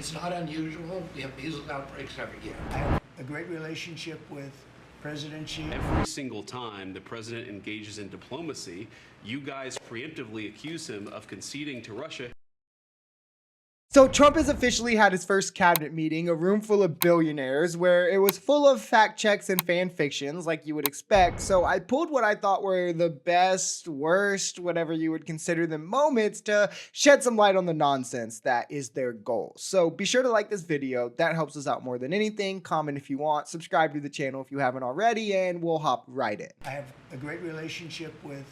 it's not unusual. We have measles outbreaks every year. I have a great relationship with President Xi. Every single time the president engages in diplomacy, you guys preemptively accuse him of conceding to Russia. So Trump has officially had his first cabinet meeting, a room full of billionaires, where it was full of fact checks and fan fictions like you would expect. So I pulled what I thought were the best, worst, whatever you would consider them moments to shed some light on the nonsense that is their goal. So be sure to like this video. That helps us out more than anything. Comment if you want, subscribe to the channel if you haven't already, and we'll hop right in. I have a great relationship with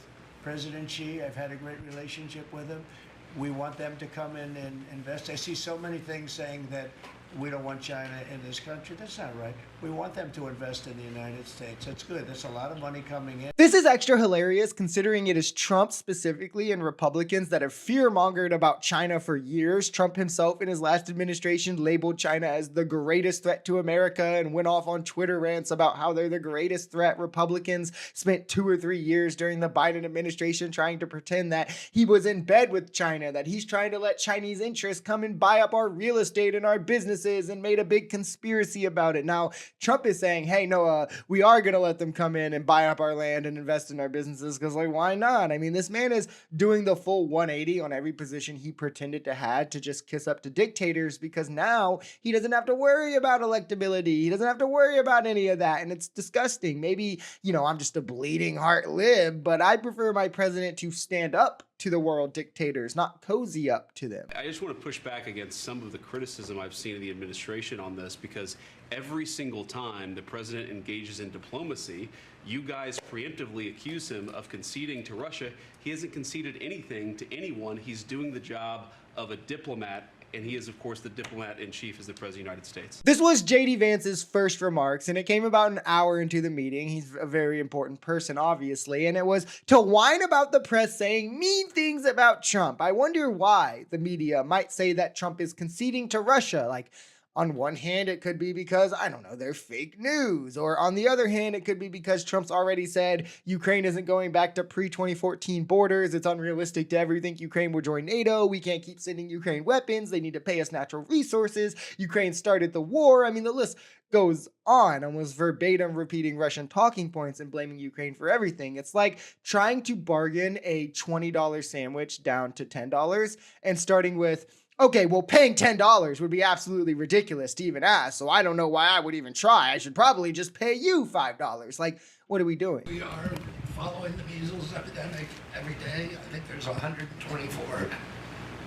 President Xi. I've had a great relationship with him. We want them to come in and invest. I see so many things saying that we don't want China in this country. That's not right. We want them to invest in the United States. That's good. There's a lot of money coming in. This is extra hilarious considering it is Trump specifically and Republicans that have fear-mongered about China for years. Trump himself in his last administration labeled China as the greatest threat to America and went off on Twitter rants about how they're the greatest threat. Republicans spent 2 or 3 years during the Biden administration trying to pretend that he was in bed with China, that he's trying to let Chinese interests come and buy up our real estate and our businesses, and made a big conspiracy about it. Now, Trump is saying, hey, no, we are going to let them come in and buy up our land and invest in our businesses because, like, why not? I mean, this man is doing the full 180 on every position he pretended to have to just kiss up to dictators because now he doesn't have to worry about electability. He doesn't have to worry about any of that, and it's disgusting. Maybe, you know, I'm just a bleeding heart lib, but I prefer my president to stand up to the world dictators, not cozy up to them. I just want to push back against some of the criticism I've seen of the administration on this, because every single time the president engages in diplomacy, you guys preemptively accuse him of conceding to Russia. He hasn't conceded anything to anyone. He's doing the job of a diplomat, and he is, of course, the diplomat in chief as the President of the United States. This was J.D. Vance's first remarks, and it came about an hour into the meeting. He's a very important person, obviously, and it was to whine about the press saying mean things about Trump. I wonder why the media might say that Trump is conceding to Russia. Like, on one hand, it could be because, I don't know, they're fake news. Or on the other hand, it could be because Trump's already said Ukraine isn't going back to pre-2014 borders. It's unrealistic to ever think Ukraine will join NATO. We can't keep sending Ukraine weapons. They need to pay us natural resources. Ukraine started the war. I mean, the list goes on, almost verbatim repeating Russian talking points and blaming Ukraine for everything. It's like trying to bargain a $20 sandwich down to $10 and starting with, okay, well, paying $10 would be absolutely ridiculous to even ask, so I don't know why I would even try. I should probably just pay you $5. Like, what are we doing? We are following the measles epidemic every day. I think there's 124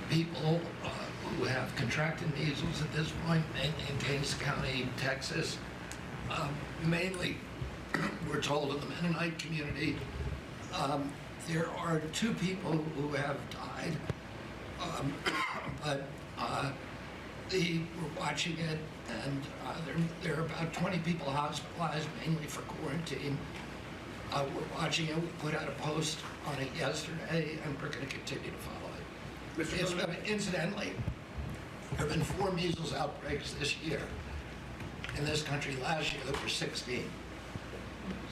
people who have contracted measles at this point in Kings County, Texas. Mainly, we're told, in the Mennonite community. There are 2 people who have died. But we're watching it, and there are about 20 people hospitalized, mainly for quarantine. We're watching it. We put out a post on it yesterday, and we're going to continue to follow it. Incidentally, there have been 4 measles outbreaks this year. In this country last year, there were 16.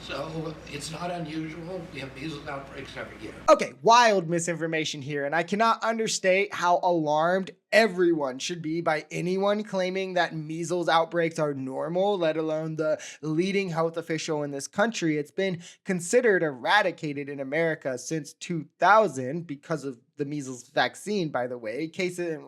So it's not unusual. We have measles outbreaks every year. Okay, wild misinformation here, and I cannot understate how alarmed everyone should be by anyone claiming that measles outbreaks are normal, let alone the leading health official in this country. It's been considered eradicated in America since 2000 because of the measles vaccine, by the way. Cases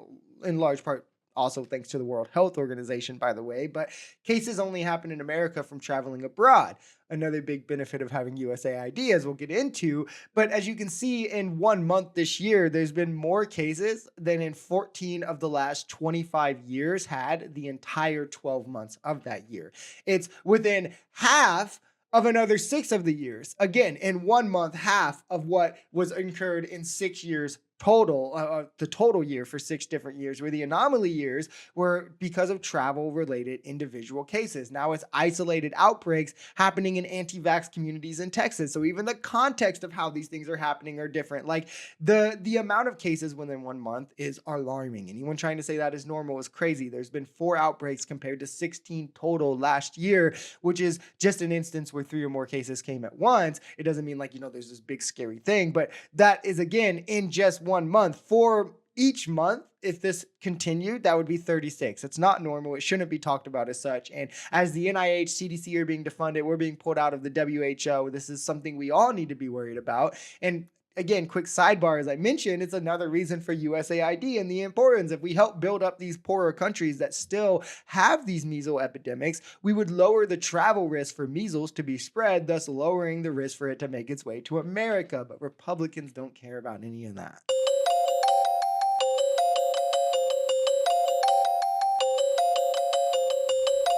in large part also thanks to the World Health Organization, by the way, but cases only happen in America from traveling abroad. Another big benefit of having USA ID, as we'll get into. But as you can see, in 1 month this year, there's been more cases than in 14 of the last 25 years had the entire 12 months of that year. It's within half of another 6 of the years. Again, in 1 month, half of what was incurred in 6 years total, the total year for 6 different years, where the anomaly years were because of travel-related individual cases. Now it's isolated outbreaks happening in anti-vax communities in Texas. So even the context of how these things are happening are different. Like the amount of cases within 1 month is alarming. Anyone trying to say that is normal is crazy. There's been 4 outbreaks compared to 16 total last year, which is just an instance where 3 or more cases came at once. It doesn't mean, like, you know, there's this big scary thing, but that is, again, in just 1 month, 4 each month, if this continued, that would be 36. It's not normal. It shouldn't be talked about as such. And as the NIH, CDC are being defunded, we're being pulled out of the WHO. This is something we all need to be worried about. And again, quick sidebar, as I mentioned, it's another reason for USAID and the importance. If we help build up these poorer countries that still have these measles epidemics, we would lower the travel risk for measles to be spread, thus lowering the risk for it to make its way to America. But Republicans don't care about any of that.